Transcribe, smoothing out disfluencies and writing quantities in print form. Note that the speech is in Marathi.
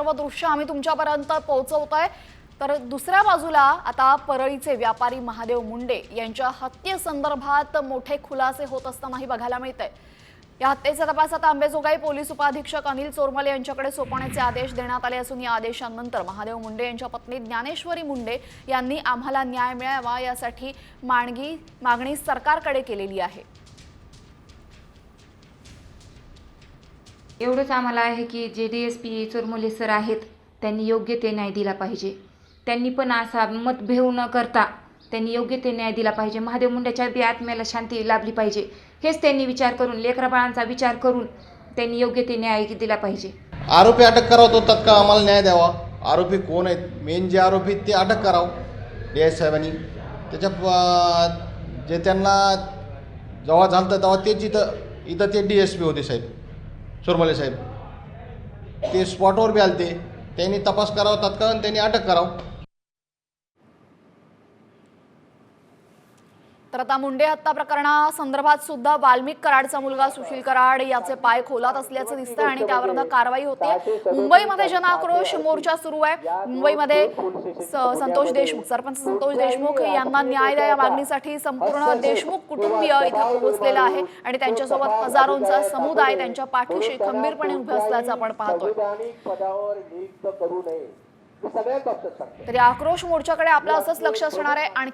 सर्व दृश्य आम्ही तुमच्यापर्यंत पोहोचवतोय। तर दुसऱ्या बाजूला आता परळीचे व्यापारी महादेव मुंडे यांच्या हत्येसंदर्भात मोठे खुलासे होत असतानाही बघायला मिळतंय। या हत्येचा तपास आता अंबेजोगाई पोलीस उपाधीक्षक अनिल चोरमले यांच्याकडे सोपवण्याचे आदेश देण्यात आले असून या आदेशानंतर महादेव मुंडे यांच्या पत्नी ज्ञानेश्वरी मुंडे यांनी आम्हाला न्याय मिळावा यासाठी मागणी सरकारकडे केलेली आहे। एवढंच आम्हाला आहे की जे DSP चोरमले सर आहेत त्यांनी योग्य ते न्याय दिला पाहिजे। त्यांनी पण असा मतभेद न करता त्यांनी योग्य ते न्याय दिला पाहिजे। महादेव मुंडेच्या बी आत्म्याला शांती लाभली पाहिजे हेच त्यांनी विचार करून, लेकराबाळांचा विचार करून त्यांनी योग्य ते न्याय दिला पाहिजे। आरोपी अटक करावं तो तत्काळ आम्हाला न्याय द्यावा। आरोपी कोण आहेत, मेन जे आरोपी ते अटक करावं DI साहेबांनी। त्याच्या जे त्यांना जेव्हा झालं तेव्हा तेच इथं ते DSP होते साहेब, चोरमले साहेब, ते स्पॉटवर बी आलते। त्यांनी तपास करावा तात्काळ आणि त्यांनी अटक करावं। तर आता मुंडे हत्या प्रकरणासंदर्भात सुद्धा वाल्मिक कराडचा मुलगा सुशील कराड याचे पाय खोलात असल्याचं दिसतंय आणि त्यावर कारवाई होते। मुंबईमध्ये जनाक्रोश मोर्चा सुरू आहे। मुंबईमध्ये संतोष देशमुख, सरपंच संतोष देशमुख यांना न्याय द्या या मागणीसाठी संपूर्ण देशमुख कुटुंबीय इथं पोहोचलेला आहे आणि त्यांच्यासोबत हजारोंचा समुदाय त्यांच्या पाठीशी खंबीरपणे उभे असल्याचं आपण पाहतोय। तर या आक्रोश मोर्चाकडे आपलं असंच लक्ष असणार आहे। आणखी